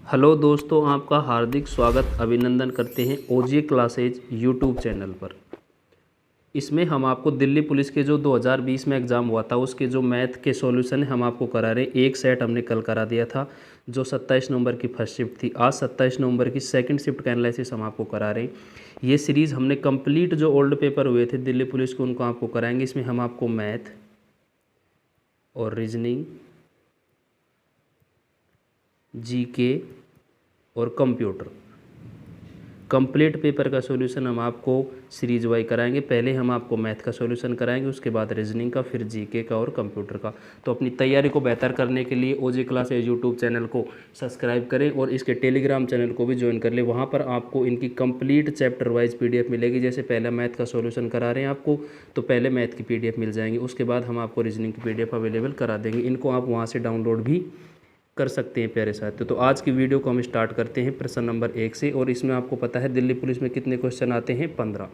Hello दोस्तों, आपका हार्दिक स्वागत अभिनंदन करते हैं ओजे क्लासेज यूट्यूब चैनल पर। इसमें हम आपको दिल्ली पुलिस के जो 2020 में एग्ज़ाम हुआ था उसके जो मैथ के सॉल्यूशन हम आपको करा रहे हैं। एक सेट हमने कल करा दिया था जो 27 नवंबर की फर्स्ट शिफ्ट थी। आज 27 नवंबर की सेकंड शिफ्ट का एनालिसिस हम आपको करा रहे हैं। ये सीरीज़ हमने कंप्लीट जो ओल्ड पेपर हुए थे दिल्ली पुलिस के उनको आपको कराएंगे। इसमें हम आपको मैथ और रीजनिंग, जीके और कंप्यूटर कंप्लीट पेपर का सॉल्यूशन हम आपको सीरीज वाइज कराएंगे। पहले हम आपको मैथ का सॉल्यूशन कराएंगे, उसके बाद रीजनिंग का, फिर जीके का और कंप्यूटर का। तो अपनी तैयारी को बेहतर करने के लिए ओजे क्लासेज यूट्यूब चैनल को सब्सक्राइब करें और इसके टेलीग्राम चैनल को भी ज्वाइन कर लें। वहाँ पर आपको इनकी कंप्लीट चैप्टर वाइज पीडीएफ मिलेगी। जैसे पहले मैथ का सॉल्यूशन करा रहे हैं आपको, तो पहले मैथ की पीडीएफ मिल जाएंगी, उसके बाद हम आपको रीजनिंग की पीडीएफ अवेलेबल करा देंगे। इनको आप वहाँ से डाउनलोड भी कर सकते हैं प्यारे साथियों। तो आज की वीडियो को हम स्टार्ट करते हैं प्रश्न नंबर 1 से, और इसमें आपको पता है दिल्ली पुलिस में कितने क्वेश्चन आते हैं, 15।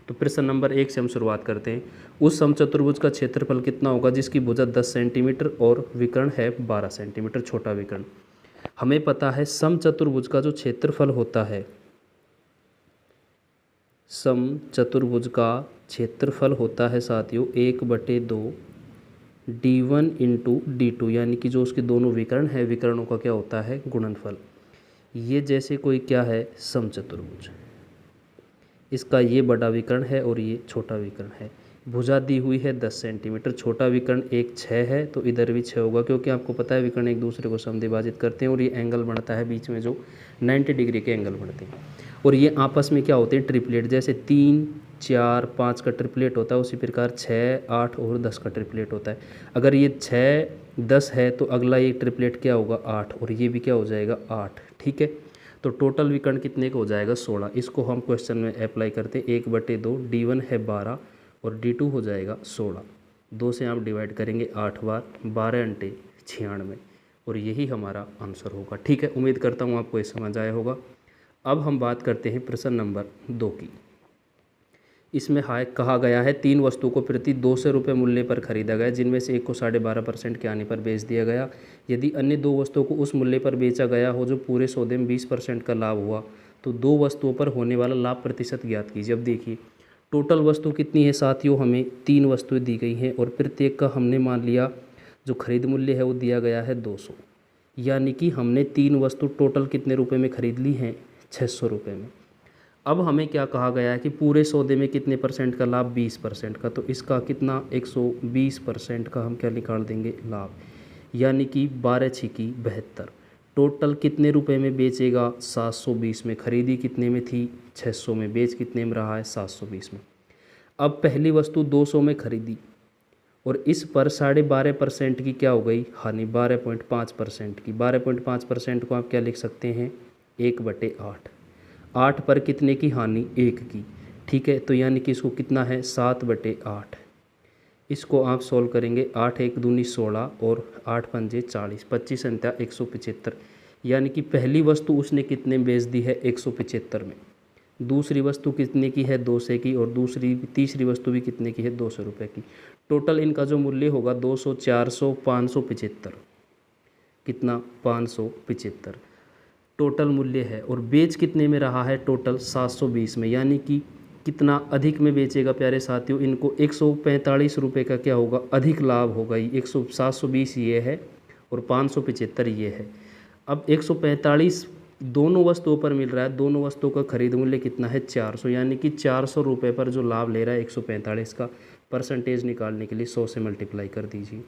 तो प्रश्न नंबर 1 से हम शुरुआत करते हैं। उस समचतुर्भुज का क्षेत्रफल कितना होगा जिसकी भुजा 10 सेंटीमीटर और विकर्ण है 12 सेंटीमीटर, छोटा विकर्ण। हमें पता है समचतुर्भुज का जो क्षेत्रफल होता है, समचतुर्भुज का क्षेत्रफल होता है साथियों 1/2 d1 इंटू d2, यानी कि जो उसके दोनों विकर्ण है, विकर्णों का क्या होता है, गुणनफल। ये जैसे कोई क्या है, समचतुर्भुज, इसका ये बड़ा विकर्ण है और ये छोटा विकर्ण है। भुजा दी हुई है 10 सेंटीमीटर, छोटा विकर्ण एक 6 है तो इधर भी 6 होगा, क्योंकि आपको पता है विकर्ण एक दूसरे को समद्विभाजित करते हैं और ये एंगल बनता है बीच में, जो 90 डिग्री के एंगल बनते हैं। और ये आपस में क्या होते हैं, ट्रिपलेट। जैसे 3, 4, 5 का ट्रिपलेट होता है, उसी प्रकार 6, 8 और 10 का ट्रिपलेट होता है। अगर ये 6, 10 है तो अगला ये ट्रिपलेट क्या होगा, 8, और ये भी क्या हो जाएगा, 8। ठीक है, तो टोटल विकर्ण कितने का हो जाएगा, 16। इसको हम क्वेश्चन में अप्लाई करते हैं। 1/2, d1 है 12 और d2 हो जाएगा 16। 2 से आप डिवाइड करेंगे 8 बार, 12 अंटे 96, और यही हमारा आंसर होगा। ठीक है, उम्मीद करता हूँ आपको ये समझ आया होगा। अब हम बात करते हैं प्रश्न नंबर 2 की। इसमें कहा गया है 3 वस्तुओं को प्रति 200 रुपये मूल्य पर खरीदा गया, जिनमें से एक को 12.5% के आने पर बेच दिया गया। यदि अन्य 2 वस्तुओं को उस मूल्य पर बेचा गया हो जो पूरे सौदे में 20% का लाभ हुआ, तो 2 वस्तुओं पर होने वाला लाभ प्रतिशत ज्ञात कीजिए। अब देखिए टोटल वस्तु कितनी है साथियों, हमें 3 वस्तुएं दी गई हैं और प्रत्येक का हमने मान लिया जो खरीद मूल्य है वो दिया गया है 200, यानी कि हमने 3 वस्तु टोटल कितने रुपये में खरीद ली हैं, 600 रुपये में। अब हमें क्या कहा गया है कि पूरे सौदे में कितने परसेंट का लाभ, 20% का, तो इसका कितना 120% का हम क्या निकाल देंगे, लाभ, यानी कि 12 छिकी 72। टोटल कितने रुपए में बेचेगा, 720 में। खरीदी कितने में थी, 600 में। बेच कितने में रहा है, 720 में। अब पहली वस्तु 200 में खरीदी और इस पर 12.5% की क्या हो गई, हानि, 12.5% की। 12.5% को आप क्या लिख सकते हैं, 1/8। 8 पर कितने की हानि, 1 की। ठीक है, तो यानी कि इसको कितना है, 7/8। इसको आप सॉल्व करेंगे, 8 1 दूनी 16 और 8 पंजे 40, 25 अंत्या 175, यानी कि पहली वस्तु उसने कितने में बेच दी है, 175 में। दूसरी वस्तु कितने की है, 200 की, और तीसरी वस्तु भी कितने की है, 200 रुपये की। टोटल इनका जो मूल्य होगा 200, 400, 575, कितना, 575 टोटल मूल्य है। और बेच कितने में रहा है, टोटल 720 में, यानी कि कितना अधिक में बेचेगा प्यारे साथियों, इनको 145 रुपये का क्या होगा, अधिक लाभ होगा। ये 720 ये है और 575 ये है। अब 145 दोनों वस्तुओं पर मिल रहा है, दोनों वस्तुओं का खरीद मूल्य कितना है, 400, यानी कि 400 रुपये पर जो लाभ ले रहा है 145 का, परसेंटेज निकालने के लिए 100 से मल्टीप्लाई कर दीजिए।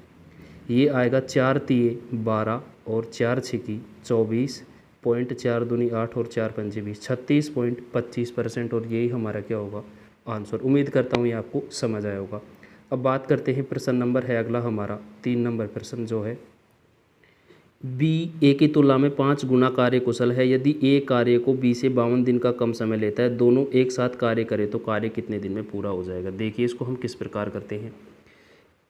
ये आएगा 4 तिये 12 और 4 छिकी 24, 4 दूनी 8 और 4 पंजे 20, 36.25%, और यही हमारा क्या होगा, आंसर। उम्मीद करता हूँ ये आपको समझ आया होगा। अब बात करते हैं प्रश्न नंबर है अगला हमारा 3 नंबर प्रश्न, जो है बी ए की तुलना में 5 गुना कार्य कुशल है। यदि ए कार्य को बी से 52 दिन का कम समय लेता है, दोनों एक साथ कार्य करें तो कार्य कितने दिन में पूरा हो जाएगा। देखिए इसको हम किस प्रकार करते हैं।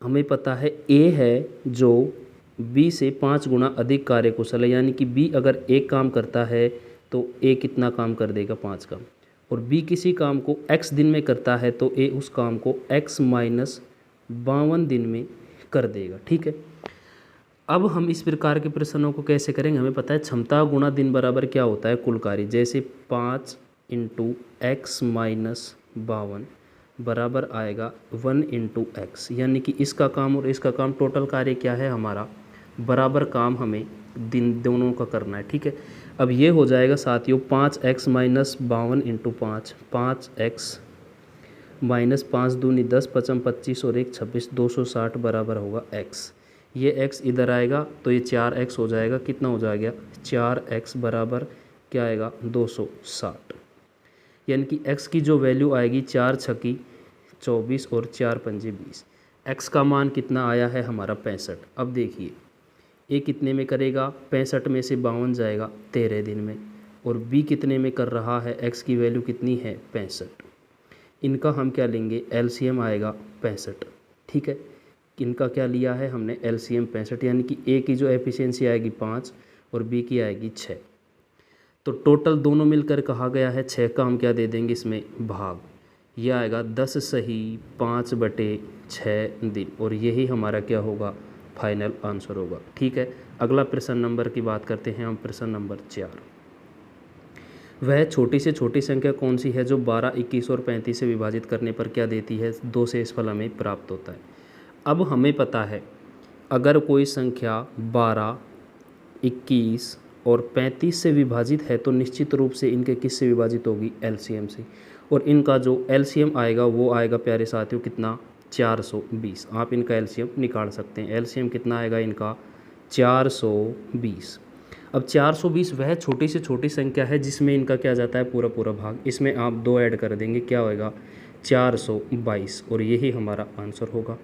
हमें पता है ए है जो बी से 5 गुना अधिक कार्यकुशल है, यानी कि बी अगर एक काम करता है तो ए कितना काम कर देगा, 5 काम। और बी किसी काम को x दिन में करता है तो ए उस काम को x - 52 दिन में कर देगा। ठीक है, अब हम इस प्रकार के प्रश्नों को कैसे करेंगे, हमें पता है क्षमता गुणा दिन बराबर क्या होता है कुल कार्य। जैसे 5 × x-52 बराबर आएगा 1 × x, यानी कि इसका काम और इसका काम टोटल कार्य क्या है हमारा, बराबर काम हमें दिन दोनों का करना है। ठीक है, अब ये हो जाएगा साथियों 5x-52 × 5, 5x माइनस 5 दूनी 10, 55 25 और 1 26, 260 बराबर होगा x। ये x इधर आएगा तो ये 4x हो जाएगा, कितना हो जाएगा 4x बराबर क्या आएगा 260, यानी कि x की जो वैल्यू आएगी 4 छकी 24 और 4 पंजे 20। x का मान कितना आया है हमारा 65। अब देखिए a कितने में करेगा, 65 में से 52 जाएगा 13 दिन में, और b कितने में कर रहा है, x की वैल्यू कितनी है 65। इनका हम क्या लेंगे, एलसीएम आएगा 65। ठीक है, इनका क्या लिया है हमने एलसीएम 65, यानी कि ए की जो एफिशिएंसी आएगी 5 और बी की आएगी 6। तो टोटल दोनों मिलकर कहा गया है 6 का हम क्या दे देंगे इसमें भाग, यह आएगा 10 सही 5/6 दिन, और यही हमारा क्या होगा फाइनल आंसर होगा। ठीक है, अगला प्रश्न नंबर की बात करते हैं हम, प्रश्न नंबर 4। वह छोटी से छोटी संख्या कौन सी है जो 12, 21 और 35 से विभाजित करने पर क्या देती है, 2 से इस फल हमें प्राप्त होता है। अब हमें पता है अगर कोई संख्या 12, 21 और 35 से विभाजित है तो निश्चित रूप से इनके किस से विभाजित होगी, एलसीएम से, और इनका जो एलसीएम आएगा वो आएगा प्यारे साथियों कितना 420। आप इनका एलसीएम निकाल सकते हैं, एलसीएम कितना आएगा इनका 420। अब 420 वह छोटी से छोटी संख्या है जिसमें इनका क्या जाता है पूरा पूरा भाग, इसमें आप 2 ऐड कर देंगे क्या होएगा 422, और यही हमारा आंसर होगा।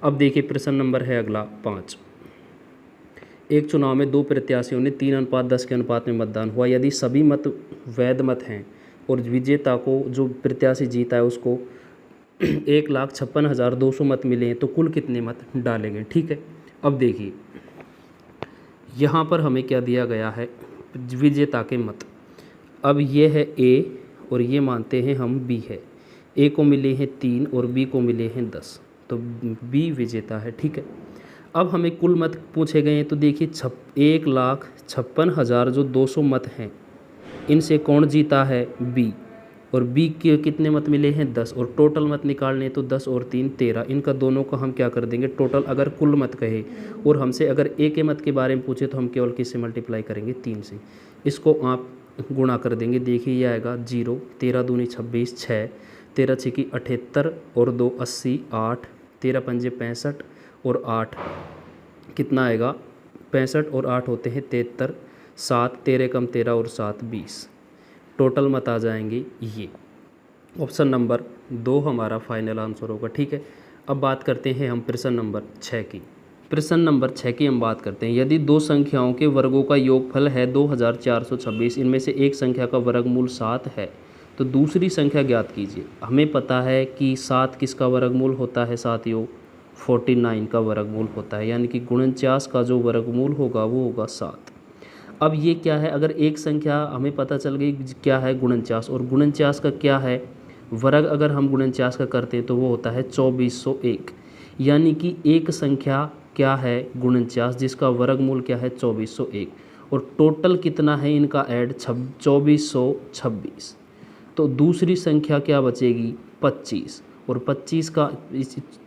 अब देखिए प्रश्न नंबर है अगला 5। एक चुनाव में 2 प्रत्याशियों ने 3:10 के अनुपात में मतदान हुआ। यदि सभी मत वैध मत हैं और विजेता को जो प्रत्याशी जीता है उसको 1,56,200 मत मिले हैं तो कुल कितने मत डाले गए। ठीक है, अब देखिए यहाँ पर हमें क्या दिया गया है, विजेता के मत। अब ये है A और ये मानते हैं हम B है, A को मिले हैं 3 और B को मिले हैं 10, तो B विजेता है। ठीक है, अब हमें कुल मत पूछे गए हैं, तो देखिए 1,56,200 मत हैं, इनसे कौन जीता है B, और B के कितने मत मिले हैं 10, और टोटल मत निकालने तो 10 और 3 13, इनका दोनों का हम क्या कर देंगे टोटल। अगर कुल मत कहे और हमसे अगर A के मत के बारे में पूछे तो हम केवल किससे मल्टीप्लाई करेंगे 3 से, इसको आप गुणा कर देंगे। देखिए ये आएगा 0, 13 दूनी 26, 6, 13 छिकी 78 और 2 80, 8, 13 पंजे 65 और 8 कितना आएगा 65 और 8 होते हैं 73, 7 13 कम 13 और 7 20, टोटल मत आ जाएंगे ये। ऑप्शन नंबर 2 हमारा फाइनल आंसर होगा। ठीक है, अब बात करते हैं हम प्रश्न नंबर 6 की। प्रश्न नंबर 6 की हम बात करते हैं। यदि 2 संख्याओं के वर्गों का योगफल है 2426, इनमें से एक संख्या का वर्गमूल 7 है तो दूसरी संख्या ज्ञात कीजिए। हमें पता है कि 7 किसका वर्गमूल होता है साथियों, 49 का वर्गमूल होता है, यानी कि 49 का जो वर्गमूल होगा वो होगा 7। अब ये क्या है, अगर एक संख्या हमें पता चल गई क्या है 49, और 49 का क्या है वर्ग, अगर हम 49 का करते हैं तो वो होता है 2401, यानी कि एक संख्या क्या है 49 जिसका वर्गमूल क्या है 2401, और टोटल कितना है इनका ऐड 2426, तो दूसरी संख्या क्या बचेगी 25, और 25 का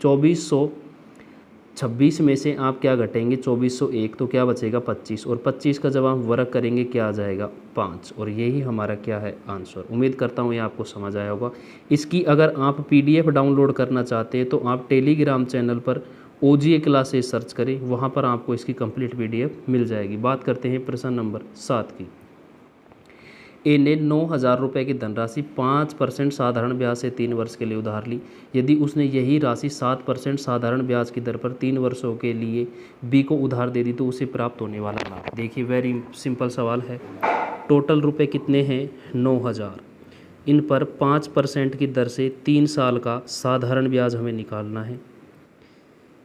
2426 में से आप क्या घटेंगे 2401, तो क्या बचेगा 25, और 25 का जब हम वर्ग करेंगे क्या आ जाएगा 5, और यही हमारा क्या है आंसर। उम्मीद करता हूँ ये आपको समझ आया होगा। इसकी अगर आप PDF डाउनलोड करना चाहते हैं तो आप टेलीग्राम चैनल पर OGA क्लासेस सर्च करें, वहाँ पर आपको इसकी कंप्लीट PDF मिल जाएगी। बात करते हैं प्रश्न नंबर 7 की। ए ने 9,000 रुपये की धनराशि 5% साधारण ब्याज से 3 वर्ष के लिए उधार ली। यदि उसने यही राशि 7% साधारण ब्याज की दर पर 3 वर्षों के लिए बी को उधार दे दी तो उसे प्राप्त होने वाला लाभ। देखिए वेरी सिंपल सवाल है। टोटल रुपए कितने हैं 9,000, इन पर 5% की दर से 3 साल का साधारण ब्याज हमें निकालना है।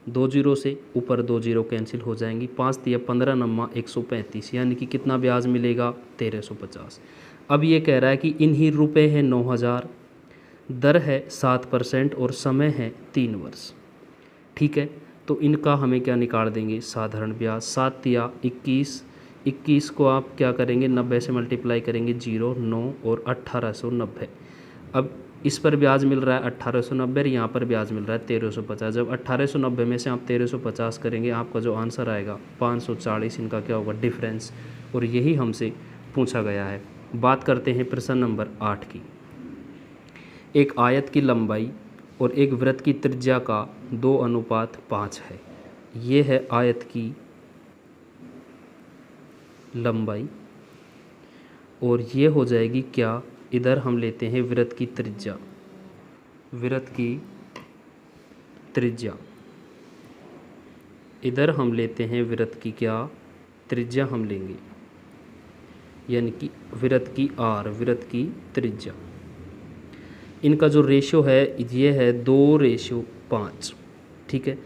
2 जीरो से ऊपर 2 जीरो कैंसिल हो जाएंगी, 5 तिया 15 नम्मा 135, यानी कि कितना ब्याज मिलेगा 1350। अब ये कह रहा है कि इन्हीं रुपए हैं 9,000, दर है 7% और समय है 3 वर्ष। ठीक है, तो इनका हमें क्या निकाल देंगे, साधारण ब्याज। 7 या 21, 21 को आप क्या करेंगे, 90 से मल्टीप्लाई करेंगे, 0, 9 और 1890। अब इस पर ब्याज मिल रहा है 1890 और यहाँ पर ब्याज मिल रहा है 1350। जब 1890 में से आप 1350 करेंगे, आपका जो आंसर आएगा 540, इनका क्या होगा, डिफरेंस। और यही हमसे पूछा गया है। बात करते हैं प्रश्न नंबर 8 की। एक आयत की लंबाई और एक वृत्त की त्रिज्या का 2:5 है। ये है आयत की लंबाई और ये हो जाएगी क्या, इधर हम लेते हैं वृत्त की त्रिज्या, वृत्त की त्रिज्या, इधर हम लेते हैं वृत्त की क्या, त्रिज्या हम लेंगे, यानी कि वृत्त की आर, वृत्त की त्रिज्या। इनका जो रेशियो है ये है 2:5, ठीक है।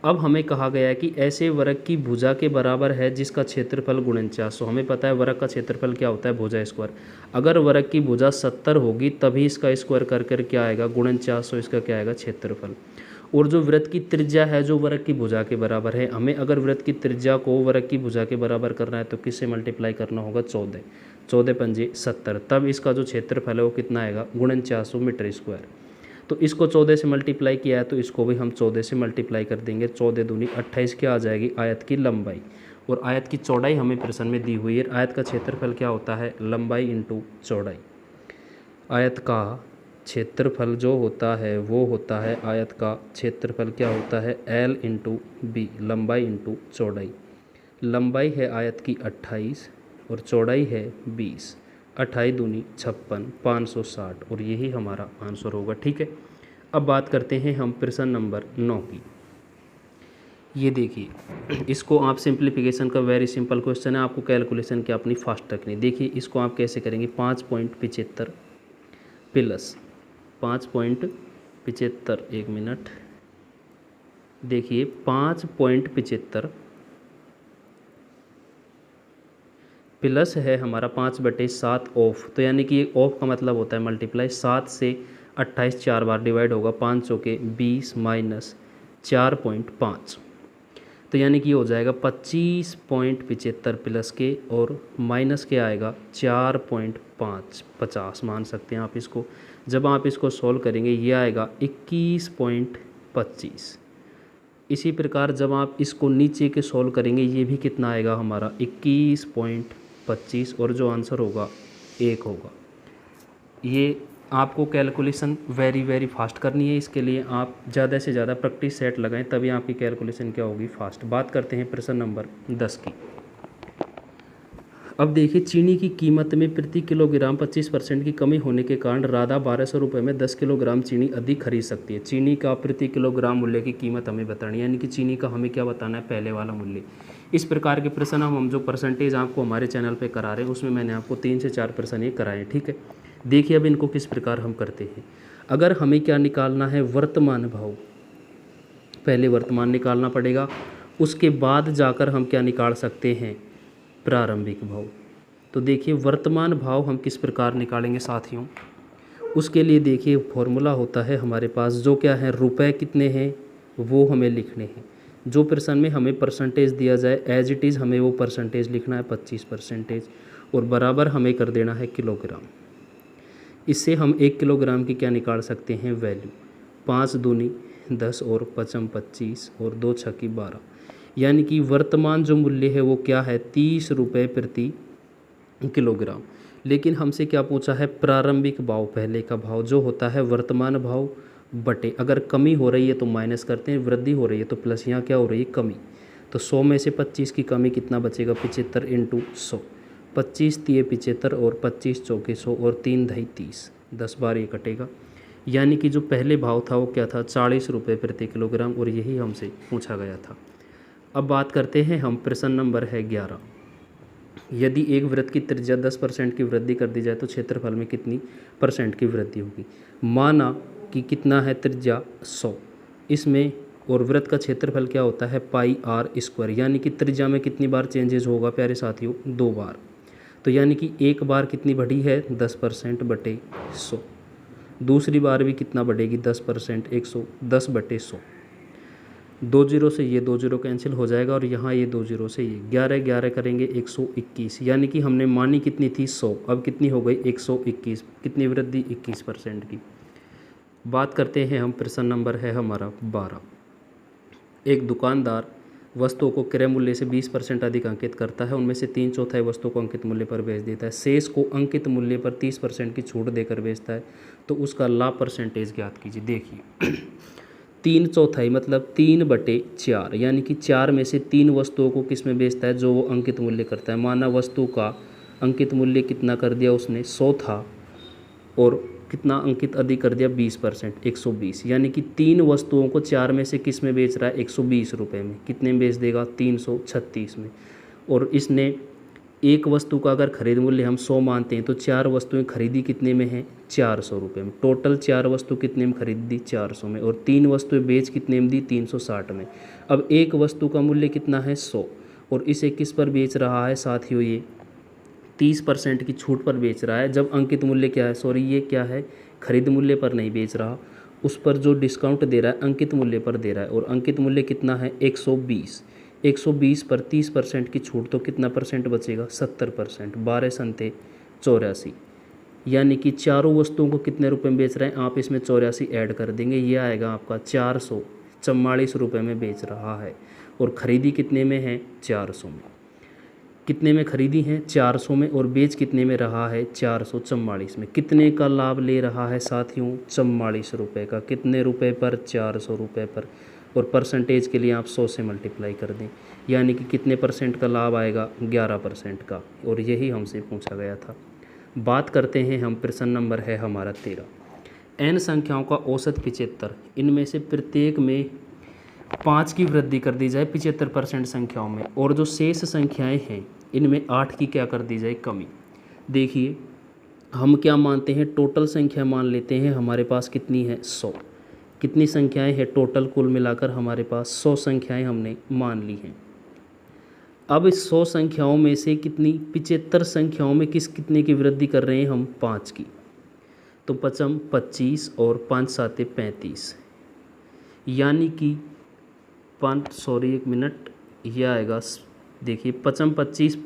अब हमें कहा गया है कि ऐसे वर्ग की भुजा के बराबर है जिसका क्षेत्रफल गुणन 400। हमें पता है वर्ग का क्षेत्रफल क्या होता है, भुजा स्क्वायर। अगर वर्ग की भुजा 70 होगी तभी इसका स्क्वायर कर कर क्या आएगा, गुणन 400, इसका क्या आएगा, क्षेत्रफल। और जो वृत्त की त्रिज्या है जो वर्ग की भुजा के बराबर है, हमें अगर वृत्त की त्रिज्या को वर्ग की भुजा के बराबर करना है तो किससे मल्टीप्लाई करना होगा, 14, 14 पंजे 70, तब इसका जो क्षेत्रफल है वो कितना आएगा, गुणन 400 मीटर स्क्वायर। तो इसको 14 से मल्टीप्लाई किया है तो इसको भी हम 14 से मल्टीप्लाई कर देंगे। 14 दूनी 28 क्या आ जाएगी, आयत की लंबाई। और आयत की चौड़ाई हमें प्रश्न में दी हुई है। आयत का क्षेत्रफल क्या होता है, लंबाई इंटू चौड़ाई। आयत का क्षेत्रफल जो होता है वो होता है, आयत का क्षेत्रफल क्या होता है, L इंटू बी, लंबाई इंटू चौड़ाई। लंबाई है आयत की 28 और चौड़ाई है 20। 28 दूनी 56, 560, और यही हमारा आंसर होगा, ठीक है। अब बात करते हैं हम प्रश्न नंबर 9 की। ये देखिए, इसको आप सिंप्लीफिकेशन का वेरी सिंपल क्वेश्चन है, आपको कैलकुलेशन की अपनी फास्ट रखनी। देखिए इसको आप कैसे करेंगे, 5.75 प्लस 5.75, 1 मिनट, देखिए 5.75 प्लस है हमारा 5/7 ऑफ, तो यानी कि ऑफ का मतलब होता है मल्टीप्लाई। 7 से 28 4 बार डिवाइड होगा, 5 चौके 20 माइनस 4.5, तो यानी कि हो जाएगा 25.75 प्लस के और माइनस के आएगा 4.5, 50 मान सकते हैं आप इसको। जब आप इसको सॉल्व करेंगे ये आएगा 21.25। इसी प्रकार जब आप इसको नीचे के सॉल्व करेंगे ये भी कितना आएगा हमारा 21.25, और जो आंसर होगा 1 होगा। ये आपको कैलकुलेशन वेरी फास्ट करनी है, इसके लिए आप ज़्यादा से ज़्यादा प्रैक्टिस सेट लगाएं, तभी आपकी कैलकुलेशन क्या होगी, फास्ट। बात करते हैं प्रश्न नंबर 10 की। अब देखिए, चीनी की कीमत में प्रति किलोग्राम 25% की कमी होने के कारण राधा 1200 रुपये में 10 किलोग्राम चीनी अधिक खरीद सकती है। चीनी का प्रति किलोग्राम मूल्य की कीमत हमें बतानी है, यानी कि चीनी का हमें क्या बताना है, पहले वाला मूल्य। इस प्रकार के प्रश्न हम जो परसेंटेज आपको हमारे चैनल पे करा रहे हैं उसमें मैंने आपको 3 से 4 प्रश्न ये कराए, ठीक है। देखिए अब इनको किस प्रकार हम करते हैं। अगर हमें क्या निकालना है, वर्तमान भाव, पहले वर्तमान निकालना पड़ेगा, उसके बाद जाकर हम क्या निकाल सकते हैं, प्रारंभिक भाव। तो देखिए वर्तमान भाव हम किस प्रकार निकालेंगे साथियों, उसके लिए देखिए फॉर्मूला होता है हमारे पास, जो क्या है, रुपए कितने हैं वो हमें लिखने हैं। जो प्रश्न में हमें परसेंटेज दिया जाए एज इट इज़ हमें वो परसेंटेज लिखना है 25%, और बराबर हमें कर देना है किलोग्राम। इससे हम 1 किलोग्राम की क्या निकाल सकते हैं, वैल्यू। 5 दूनी 10 और 5 25 और 2 छक्की 12, यानी कि वर्तमान जो मूल्य है वो क्या है, 30 रुपये प्रति किलोग्राम। लेकिन हमसे क्या पूछा है, प्रारंभिक भाव, पहले का भाव जो होता है वर्तमान भाव बटे, अगर कमी हो रही है तो माइनस करते हैं, वृद्धि हो रही है तो प्लस, यहाँ क्या हो रही है, कमी। तो 100 में से 25 की कमी कितना बचेगा, 75 इंटू 100, 25 तिये 75 और 25 चौके 100 और 3 दही 30, 10 बार ये कटेगा। यानी कि जो पहले भाव था वो क्या था, 40 रुपये प्रति किलोग्राम, और यही हमसे पूछा गया था। अब बात करते हैं हम, प्रश्न नंबर है 11। यदि एक वृत्त की त्रिज्या 10% की वृद्धि कर दी जाए तो क्षेत्रफल में कितनी % की वृद्धि होगी। माना कि कितना है त्रिज्या 100, इसमें और वृत्त का क्षेत्रफल क्या होता है, πr², यानी कि त्रिज्या में कितनी बार चेंजेस होगा प्यारे साथियों, 2 बार। तो यानी कि एक बार कितनी बढ़ी है, 10% बटे 100, दूसरी बार भी कितना बढ़ेगी, 10%, 110 बटे 100। दो जीरो से ये 2 जीरो कैंसिल हो जाएगा और यहाँ ये 2 जीरो से ये 11 11 करेंगे 121, यानी कि हमने मानी कितनी थी 100, अब कितनी हो गई 121। कितनी वृद्धि 21% की। बात करते हैं हम, प्रश्न नंबर है हमारा 12। एक दुकानदार वस्तुओं को क्रय मूल्य से 20% अधिक अंकित करता है, उनमें से 3/4 वस्तुओं को अंकित मूल्य पर बेच देता है, शेष को अंकित मूल्य पर 30% की छूट देकर बेचता है, तो उसका लाभ परसेंटेज ज्ञात कीजिए। देखिए 3/4 मतलब 3/4, यानी कि 4 में से 3 वस्तुओं को किस में बेचता है, जो वो अंकित मूल्य करता है। माना वस्तु का अंकित मूल्य कितना कर दिया उसने 100 था और कितना अंकित अधिक कर दिया 20%, 120, यानी कि 3 वस्तुओं को 4 में से किस में बेच रहा है 120 रुपये में। कितने में बेच देगा 336 में। और इसने एक वस्तु का अगर खरीद मूल्य हम 100 मानते हैं तो 4 वस्तुएं खरीदी कितने में हैं 400 रुपये में। टोटल 4 वस्तु कितने में खरीदी 400 में, और 3 वस्तुएं बेच कितने में दी 360 में। अब एक वस्तु का मूल्य कितना है 100 और इसे किस पर बेच रहा है साथियों, ये 30% की छूट पर बेच रहा है। जब अंकित मूल्य क्या है, सॉरी ये क्या है, खरीद मूल्य पर नहीं बेच रहा, उस पर जो डिस्काउंट दे रहा है अंकित मूल्य पर दे रहा है, और अंकित मूल्य कितना है 120। 120 पर 30% की छूट तो कितना परसेंट बचेगा 70%। 12 संते 84, यानी कि चारों वस्तुओं को कितने रुपए में बेच रहे हैं आप इसमें 84 ऐड कर देंगे, ये आएगा आपका 444 रुपये में बेच रहा है। और ख़रीदी कितने में है 400 में। कितने में खरीदी है 400 में, और बेच कितने में रहा है 444 में। कितने का लाभ ले रहा है साथियों 44 रुपये का। कितने रुपए पर 400 रुपये पर। और परसेंटेज के लिए आप 100 से मल्टीप्लाई कर दें, यानी कि कितने परसेंट का लाभ आएगा 11% का। और यही हमसे पूछा गया था। बात करते हैं हम, प्रश्न नंबर है हमारा 13। n संख्याओं का औसत 75, इनमें से प्रत्येक में 5 की वृद्धि कर दी जाए 75% संख्याओं में, और जो शेष संख्याएं हैं इनमें 8 की क्या कर दी जाए कमी। देखिए हम क्या मानते हैं, टोटल संख्या मान लेते हैं, हमारे पास कितनी है 100। कितनी संख्याएं हैं टोटल, कुल मिलाकर हमारे पास 100 संख्याएं हमने मान ली हैं। अब इस 100 संख्याओं में से कितनी 75 संख्याओं में कितने की वृद्धि कर रहे हैं हम 5 की। तो 5 25 और 5 7 35, यानी कि 1 मिनट, यह आएगा देखिए 5 25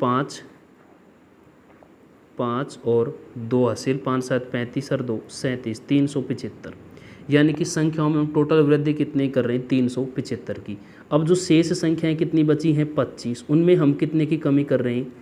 5 और 2 हासिल 5 7 35 और 2 37, 375, यानी कि संख्याओं में हम टोटल वृद्धि कितने कर रहे हैं 375 की। अब जो शेष संख्याएं कितनी बची हैं 25, उनमें हम कितने की कमी कर रहे हैं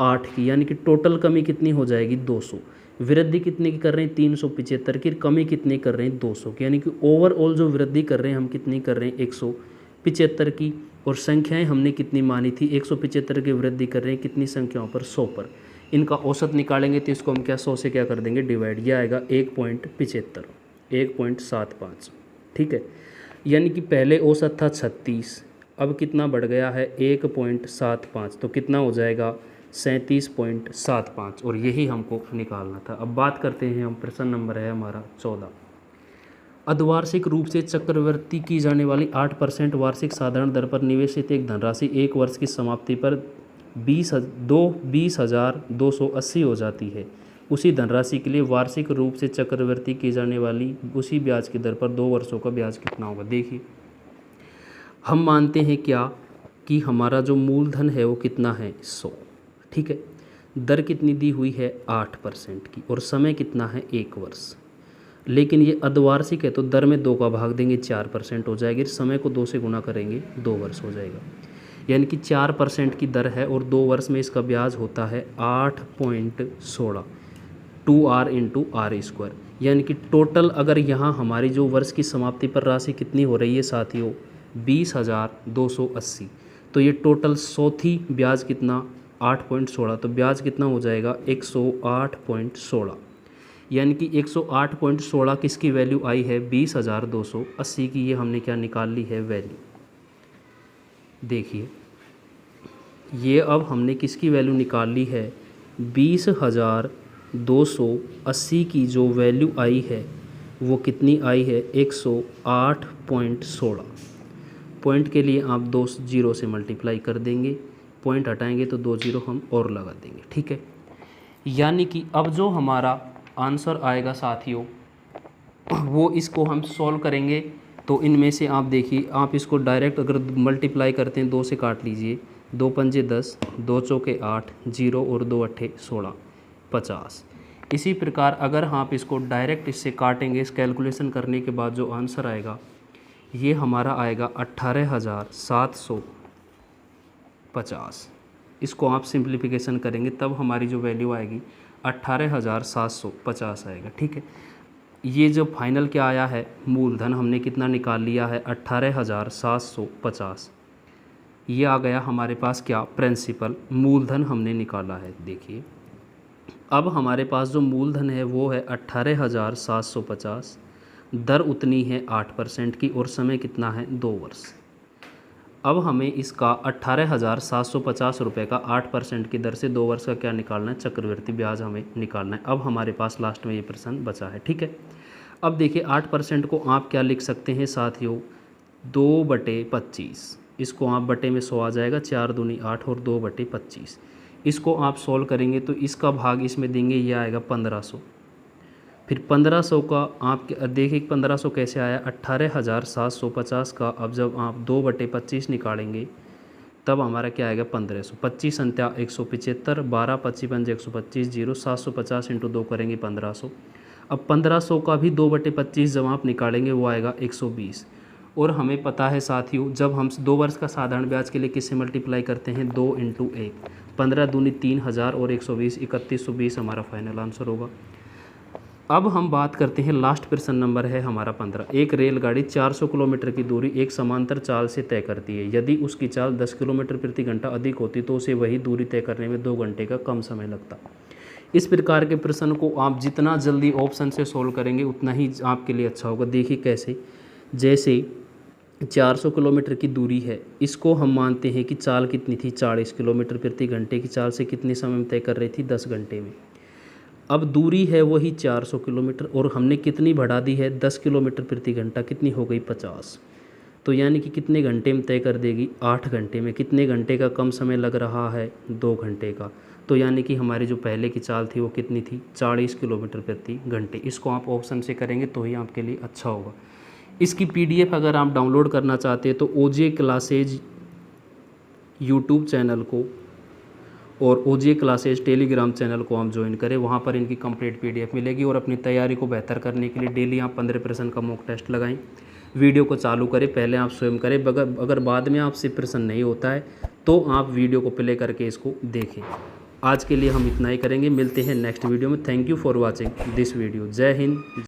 8 की, यानी कि टोटल कमी कितनी हो जाएगी 200। वृद्धि कितने की कर रहे हैं 375 की, कमी कितनी कर रहे हैं 200 की, यानी कि ओवरऑल जो वृद्धि कर रहे हैं हम कितनी कर रहे हैं 175 की। और संख्याएं हमने कितनी मानी थी 175 की वृद्धि कर रहे हैं कितनी संख्याओं पर 100 पर। इनका औसत निकालेंगे तो इसको हम क्या 100 से क्या कर देंगे डिवाइड, यह आएगा 1.75 1.75, ठीक है। यानी कि पहले औसत था 36, अब कितना बढ़ गया है 1.75, तो कितना हो जाएगा 37.75, और यही हमको निकालना था। अब बात करते हैं हम, प्रश्न नंबर है हमारा 14। अर्धवार्षिक रूप से चक्रवृद्धि की जाने वाली 8% वार्षिक साधारण दर पर निवेशित एक धनराशि एक वर्ष की समाप्ति पर 20,280 हो जाती है। उसी धनराशि के लिए वार्षिक रूप से चक्रवृद्धि की जाने वाली उसी ब्याज की दर पर 2 वर्षों का ब्याज कितना होगा। देखिए हम मानते हैं क्या कि हमारा जो मूलधन है वो कितना है 100, ठीक है। दर कितनी दी हुई है 8% की, और समय कितना है 1 वर्ष। लेकिन ये अर्धवार्षिक है तो दर में 2 का भाग देंगे 4% हो जाएगी, समय को 2 से गुना करेंगे 2 वर्ष हो जाएगा। यानी कि 4% की दर है और 2 वर्ष में इसका ब्याज होता है 8.16, 2r इंटू आर स्क्वायर। यानी कि टोटल अगर यहाँ हमारी जो वर्ष की समाप्ति पर राशि कितनी हो रही है साथियों 20,280, तो ये टोटल 100 थी, ब्याज कितना 8.16, तो ब्याज कितना हो जाएगा 108.16। यानी कि 108.16 किसकी वैल्यू आई है 20,280 की, ये हमने क्या निकाल ली है वैल्यू। देखिए ये अब हमने किसकी वैल्यू निकाल ली है 20,280 की जो वैल्यू आई है वो कितनी आई है 108.16। पॉइंट के लिए आप 2 जीरो से मल्टीप्लाई कर देंगे, पॉइंट हटाएंगे तो 2 जीरो हम और लगा देंगे, ठीक है। यानी कि अब जो हमारा आंसर आएगा साथियों वो इसको हम सॉल्व करेंगे तो इनमें से आप देखिए, आप इसको डायरेक्ट अगर मल्टीप्लाई करते हैं 2 से काट लीजिए, 2 पंजे 10, 2 चौके 8, 0 और 2 अट्ठे 16, 50। इसी प्रकार अगर आप इसको डायरेक्ट इससे काटेंगे, इस कैलकुलेशन करने के बाद जो आंसर आएगा ये हमारा आएगा 18,750। इसको आप सिंप्लीफिकेशन करेंगे तब हमारी जो वैल्यू आएगी 18,750 आएगा। ठीक है, ये जो फाइनल क्या आया है, मूलधन हमने कितना निकाल लिया है 18,750। ये आ गया हमारे पास क्या, प्रिंसिपल मूलधन हमने निकाला है। देखिए अब हमारे पास जो मूलधन है वो है 18,750, दर उतनी है 8% की और समय कितना है 2 वर्ष। अब हमें इसका 18,750 रुपये का 8% की दर से 2 वर्ष का क्या निकालना है, चक्रवृद्धि ब्याज हमें निकालना है। अब हमारे पास लास्ट में ये प्रश्न बचा है। ठीक है, अब देखिए 8% को आप क्या लिख सकते हैं साथियों, 2/25। इसको आप बटे में 100 आ जाएगा, 4 दूनी 8 और 2/25। इसको आप सोल्व करेंगे तो इसका भाग इसमें देंगे, ये आएगा 1500। फिर 1500 का आप देखिए 1500 कैसे आया, 18,750 का अब जब आप 2/25 निकालेंगे तब हमारा क्या आएगा 1500। 25 अंत्या 175, 12 25 पंजे 125, 0 750 इंटू 2 करेंगे 1500। अब 1500 का भी 2/25 जब आप निकालेंगे वो आएगा 120। और हमें पता है साथियों, जब हम 2 वर्ष का साधारण ब्याज के लिए किससे मल्टीप्लाई करते हैं, 2 × 1, 15 दूनी 3000 और 120 3120 हमारा फाइनल आंसर होगा। अब हम बात करते हैं, लास्ट प्रश्न नंबर है हमारा 15। एक रेलगाड़ी 400 किलोमीटर की दूरी एक समांतर चाल से तय करती है। यदि उसकी चाल 10 किलोमीटर प्रति घंटा अधिक होती तो उसे वही दूरी तय करने में 2 घंटे का कम समय लगता। इस प्रकार के प्रश्न को आप जितना जल्दी ऑप्शन से सोल्व करेंगे उतना ही आपके लिए अच्छा होगा। देखिए कैसे, जैसे 400 किलोमीटर की दूरी है, इसको हम मानते हैं कि चाल कितनी थी 40 किलोमीटर प्रति घंटे की चाल से कितने समय में तय कर रही थी, 10 घंटे में। अब दूरी है वही 400 किलोमीटर और हमने कितनी बढ़ा दी है, 10 किलोमीटर प्रति घंटा, कितनी हो गई 50। तो यानी कि कितने घंटे में तय कर देगी, 8 घंटे में। कितने घंटे का कम समय लग रहा है, 2 घंटे का। तो यानी कि हमारी जो पहले की चाल थी वो कितनी थी, 40 किलोमीटर प्रति घंटे। इसको आप ऑप्शन से करेंगे तो ही आपके लिए अच्छा होगा। इसकी PDF अगर आप डाउनलोड करना चाहते हैं तो OJ क्लासेज यूट्यूब चैनल को और OJ क्लासेज टेलीग्राम चैनल को आप ज्वाइन करें, वहाँ पर इनकी कंप्लीट PDF मिलेगी। और अपनी तैयारी को बेहतर करने के लिए डेली आप 15 प्रश्न का मॉक टेस्ट लगाएं। वीडियो को चालू करें, पहले आप स्वयं करें, अगर बाद में आपसे प्रश्न नहीं होता है तो आप वीडियो को प्ले करके इसको देखें। आज के लिए हम इतना ही करेंगे, मिलते हैं नेक्स्ट वीडियो में। Thank you for watching this video. जय हिंद।